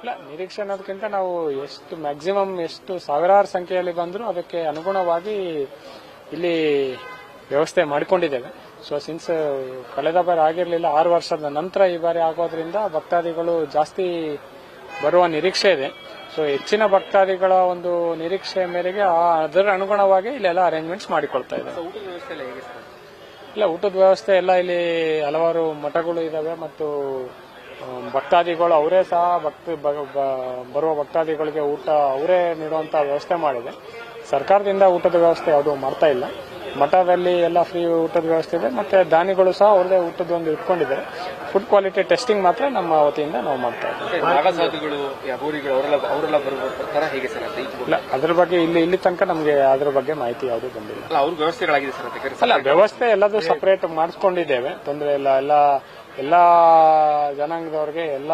ಇಲ್ಲ, ನಿರೀಕ್ಷೆ ಅನ್ನೋದಕ್ಕಿಂತ ನಾವು ಎಷ್ಟು ಮ್ಯಾಕ್ಸಿಮಮ್ ಎಷ್ಟು ಸಾವಿರಾರು ಸಂಖ್ಯೆಯಲ್ಲಿ ಬಂದರೂ ಅದಕ್ಕೆ ಅನುಗುಣವಾಗಿ ಇಲ್ಲಿ ವ್ಯವಸ್ಥೆ ಮಾಡಿಕೊಂಡಿದ್ದೇವೆ. ಸೊ ಸಿನ್ಸ್ ಕಳೆದ ಬಾರಿ ಆಗಿರಲಿಲ್ಲ, 6 ವರ್ಷದ ನಂತರ ಈ ಬಾರಿ ಆಗೋದ್ರಿಂದ ಭಕ್ತಾದಿಗಳು ಜಾಸ್ತಿ ಬರುವ ನಿರೀಕ್ಷೆ ಇದೆ. ಸೊ ಹೆಚ್ಚಿನ ಭಕ್ತಾದಿಗಳ ಒಂದು ನಿರೀಕ್ಷೆ ಮೇರೆಗೆ ಅದರ ಅನುಗುಣವಾಗಿ ಇಲ್ಲೆಲ್ಲ ಅರೇಂಜ್ಮೆಂಟ್ಸ್ ಮಾಡಿಕೊಳ್ತಾ ಇದ್ದಾರೆ. ಇಲ್ಲ, ಊಟದ ವ್ಯವಸ್ಥೆ ಎಲ್ಲ ಇಲ್ಲಿ ಹಲವಾರು ಮಠಗಳು ಇದಾವೆ ಮತ್ತು ಭಕ್ತಾದಿಗಳು ಅವರೇ ಸಹ ಬರುವ ಭಕ್ತಾದಿಗಳಿಗೆ ಊಟ ಅವರೇ ನೀಡುವಂತ ವ್ಯವಸ್ಥೆ ಮಾಡಿದೆ. ಸರ್ಕಾರದಿಂದ ಊಟದ ವ್ಯವಸ್ಥೆ ಯಾವುದು ಮಾಡ್ತಾ ಇಲ್ಲ. ಮಠದಲ್ಲಿ ಎಲ್ಲ ಫ್ರೀ ಊಟದ ವ್ಯವಸ್ಥೆ ಇದೆ, ಮತ್ತೆ ದಾನಿಗಳು ಸಹ ಅವ್ರದೇ ಊಟದ ಒಂದು ಇಟ್ಕೊಂಡಿದ್ದಾರೆ. ಫುಡ್ ಕ್ವಾಲಿಟಿ ಟೆಸ್ಟಿಂಗ್ ಮಾತ್ರ ನಮ್ಮ ವತಿಯಿಂದ ನಾವು ಮಾಡ್ತಾ ಇದ್ದೀವಿ. ಇಲ್ಲ, ಅದ್ರ ಬಗ್ಗೆ ಇಲ್ಲಿ ತನಕ ನಮಗೆ ಅದ್ರ ಬಗ್ಗೆ ಮಾಹಿತಿ ಯಾವುದು ಬಂದಿಲ್ಲ. ಅಲ್ಲ, ವ್ಯವಸ್ಥೆ ಎಲ್ಲದೂ ಸಪರೇಟ್ ಮಾಡಿಸ್ಕೊಂಡಿದ್ದೇವೆ, ತೊಂದರೆ ಇಲ್ಲ. ಎಲ್ಲ ಜನಾಂಗದವ್ರಿಗೆ ಎಲ್ಲ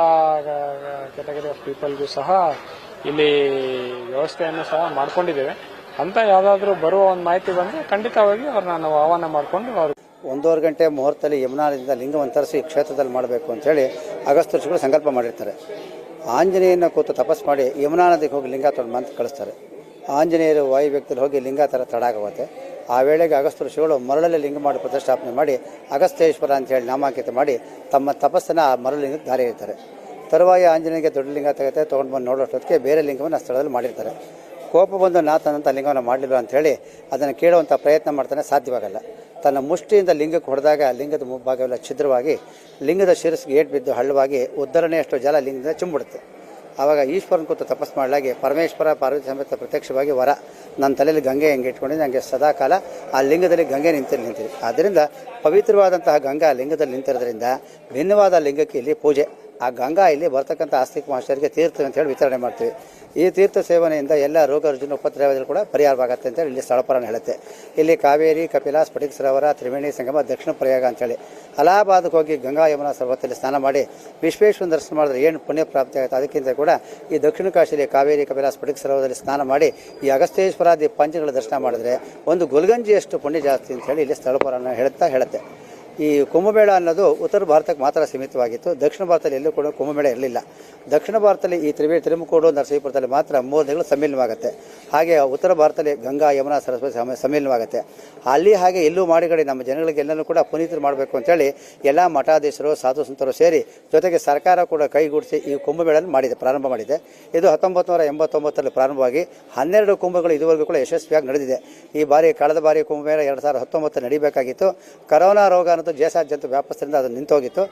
ಕ್ಯಾಟಗರಿ ಆಫ್ ಪೀಪಲ್ಗೂ ಸಹ ಇಲ್ಲಿ ವ್ಯವಸ್ಥೆಯನ್ನು ಸಹ ಮಾಡ್ಕೊಂಡಿದ್ದೇವೆ. ಅಂತ ಯಾವ್ದಾದ್ರು ಬರುವ ಒಂದು ಮಾಹಿತಿ ಬಂದ್ರೆ ಖಂಡಿತವಾಗಿ ಅವ್ರನ್ನ ನಾವು ಆಹ್ವಾನ ಮಾಡಿಕೊಂಡು 1:30 ಗಂಟೆ ಮುಹೂರ್ತದಲ್ಲಿ ಯಮುನಾದಿಂದ ಲಿಂಗವನ್ನು ತರಿಸಿ ಕ್ಷೇತ್ರದಲ್ಲಿ ಮಾಡಬೇಕು ಅಂತೇಳಿ ಅಗಸ್ತ್ಯ ಋಷಿಗಳು ಸಂಕಲ್ಪ ಮಾಡಿರ್ತಾರೆ. ಆಂಜನೇಯನ ಕೂತು ತಪಸ್ ಮಾಡಿ ಯಮುನಾ ನದಿಗೆ ಹೋಗಿ ಲಿಂಗ ತೊಗೊಂಡು ಮಂತ್ ಕಳಿಸ್ತಾರೆ. ಆಂಜನೇಯರು ವಾಯು ವ್ಯಕ್ತಿಯಲ್ಲಿ ಹೋಗಿ ಲಿಂಗ ತರ ತಡಾಗುತ್ತೆ. ಆ ವೇಳೆಗೆ ಅಗಸ್ತ್ಯ ಋಷಿಗಳು ಮರಳಲ್ಲಿ ಲಿಂಗ ಮಾಡಿ ಪ್ರತಿಷ್ಠಾಪನೆ ಮಾಡಿ ಅಗಸ್ತ್ಯೇಶ್ವರ ಅಂತ ಹೇಳಿ ನಾಮಾಂಕಿತ ಮಾಡಿ ತಮ್ಮ ತಪಸ್ಸನ್ನು ಆ ಮರಳಿಂಗಕ್ಕೆ ದಾರಿ ಇರ್ತಾರೆ. ತರುವಾಯ ಆಂಜನೇಯನಿಗೆ ದೊಡ್ಡ ಲಿಂಗ ತೊಗೊಂಡು ಬಂದು ನೋಡೋಷ್ಟೊತ್ತಿಗೆ ಬೇರೆ ಲಿಂಗವನ್ನು ಆ ಸ್ಥಳದಲ್ಲಿ ಮಾಡಿರ್ತಾರೆ. ಕೋಪ ಬಂದು ನಾತನಂತ ಲಿಂಗವನ್ನು ಮಾಡಲಿಲ್ಲ ಅಂತ ಹೇಳಿ ಅದನ್ನು ಕೇಳುವಂಥ ಪ್ರಯತ್ನ ಮಾಡ್ತಾನೆ, ಸಾಧ್ಯವಾಗಲ್ಲ. ತನ್ನ ಮುಷ್ಟಿಯಿಂದ ಲಿಂಗಕ್ಕೆ ಹೊಡೆದಾಗ ಲಿಂಗದ ಭಾಗವೆಲ್ಲ ಛಿದ್ರವಾಗಿ ಲಿಂಗದ ಶಿರಸ್ಸಿಗೆ ಏಟು ಬಿದ್ದು ಹಳ್ಳವಾಗಿ ಉದ್ದರಣೆಯಷ್ಟು ಜಲ ಲಿಂಗದಿಂದ ಚಿಂಬಿಡುತ್ತೆ. ಆವಾಗ ಈಶ್ವರನ ಕೂತು ತಪಸ್ ಮಾಡಲಾಗಿ ಪರಮೇಶ್ವರ ಪಾರ್ವತಿ ಸಮೇತ ಪ್ರತ್ಯಕ್ಷವಾಗಿ ವರ, ನನ್ನ ತಲೆಯಲ್ಲಿ ಗಂಗೆ ಹೆಂಗೆ ಇಟ್ಕೊಂಡಿದ್ದೆ ನನಗೆ ಸದಾಕಾಲ ಆ ಲಿಂಗದಲ್ಲಿ ಗಂಗೆ ನಿಂತಿರಿ. ಆದ್ದರಿಂದ ಪವಿತ್ರವಾದಂತಹ ಗಂಗಾ ಲಿಂಗದಲ್ಲಿ ನಿಂತಿರೋದ್ರಿಂದ ಭಿನ್ನವಾದ ಲಿಂಗಕ್ಕೆ ಇಲ್ಲಿ ಪೂಜೆ. ಆ ಗಂಗಾ ಇಲ್ಲಿ ಬರ್ತಕ್ಕಂಥ ಆಸ್ತಿಕ ಮಹಾಶಯರಿಗೆ ತೀರ್ಥ ಅಂತ ಹೇಳಿ ವಿತರಣೆ ಮಾಡ್ತೀವಿ. ಈ ತೀರ್ಥ ಸೇವನೆಯಿಂದ ಎಲ್ಲ ರೋಗ ರುಜಿನ ಉಪದ್ರವಗಳು ಕೂಡ ಪರಿಹಾರವಾಗುತ್ತೆ ಅಂತೇಳಿ ಇಲ್ಲಿ ಸ್ಥಳಪುರಾಣ ಹೇಳುತ್ತೆ. ಇಲ್ಲಿ ಕಾವೇರಿ, ಕಪಿಲ, ಸ್ಫಟಿಕ ಸರೋವರ, ತ್ರಿವೇಣಿ ಸಂಗಮ, ದಕ್ಷಿಣ ಪ್ರಯಾಗ ಅಂತೇಳಿ ಅಲಹಾಬಾದ್ಗೆ ಹೋಗಿ ಗಂಗಾ ಯಮುನಾ ಸರ್ವತ್ತಲ್ಲಿ ಸ್ನಾನ ಮಾಡಿ ವಿಶ್ವೇಶ್ವರ ದರ್ಶನ ಮಾಡಿದ್ರೆ ಏನು ಪುಣ್ಯ ಪ್ರಾಪ್ತಿ ಆಗುತ್ತೆ. ಅದಕ್ಕಿಂತ ಕೂಡ ಈ ದಕ್ಷಿಣ ಕಾಶಿಯಲ್ಲಿ ಕಾವೇರಿ, ಕಪಿಲ, ಸ್ಫಟಿಕ ಸರೋವರದಲ್ಲಿ ಸ್ನಾನ ಮಾಡಿ ಈ ಅಗಸ್ತ್ಯೇಶ್ವರಾದಿ ಪಂಚಗಳ ದರ್ಶನ ಮಾಡಿದ್ರೆ ಒಂದು ಗುಲ್ಗಂಜಿಯಷ್ಟು ಪುಣ್ಯ ಜಾಸ್ತಿ ಅಂತೇಳಿ ಇಲ್ಲಿ ಸ್ಥಳಪುರಾಣ ಹೇಳುತ್ತೆ. ಈ ಕುಂಭಮೇಳ ಅನ್ನೋದು ಉತ್ತರ ಭಾರತಕ್ಕೆ ಮಾತ್ರ ಸೀಮಿತವಾಗಿತ್ತು. ದಕ್ಷಿಣ ಭಾರತದಲ್ಲಿ ಎಲ್ಲೂ ಕೂಡ ಕುಂಭಮೇಳ ಇರಲಿಲ್ಲ. ದಕ್ಷಿಣ ಭಾರತದಲ್ಲಿ ಈ ತಿರುಮುಕೋಡು, ನರಸೀಪುರದಲ್ಲಿ ಮಾತ್ರ 3 ದಿನಗಳು ಸಮ್ಮಿಲನವಾಗುತ್ತೆ. ಹಾಗೆ ಉತ್ತರ ಭಾರತದಲ್ಲಿ ಗಂಗಾ, ಯಮುನಾ, ಸರಸ್ವತಿ ಸಮ್ಮಿಲನವಾಗುತ್ತೆ. ಅಲ್ಲಿ ಹಾಗೆ ಎಲ್ಲೂ ಮಾಡಿಗಡಿ ನಮ್ಮ ಜನಗಳಿಗೆಲ್ಲನೂ ಕೂಡ ಪುನೀತರು ಮಾಡಬೇಕು ಅಂತೇಳಿ ಎಲ್ಲ ಮಠಾಧೀಶರು, ಸಾಧು ಸಂತರು ಸೇರಿ ಜೊತೆಗೆ ಸರ್ಕಾರ ಕೂಡ ಕೈಗೂಡಿಸಿ ಈ ಕುಂಭಮೇಳನ ಪ್ರಾರಂಭ ಮಾಡಿದೆ. ಇದು 1989ರಲ್ಲಿ ಪ್ರಾರಂಭವಾಗಿ 12 ಕುಂಭಗಳು ಇದುವರೆಗೂ ಕೂಡ ಯಶಸ್ವಿಯಾಗಿ ನಡೆದಿದೆ. ಈ ಬಾರಿ ಕಳೆದ ಬಾರಿ ಕುಂಭಮೇಳ 2019 ನಡೀಬೇಕಾಗಿತ್ತು. ಕರೋನಾ ರೋಗ ಅನ್ನೋದು ದೇಶಾದ್ಯಂತ ವ್ಯಾಪಿಸಿದ್ರಿಂದ ಅದು ನಿಂತೋಗಿತ್ತು.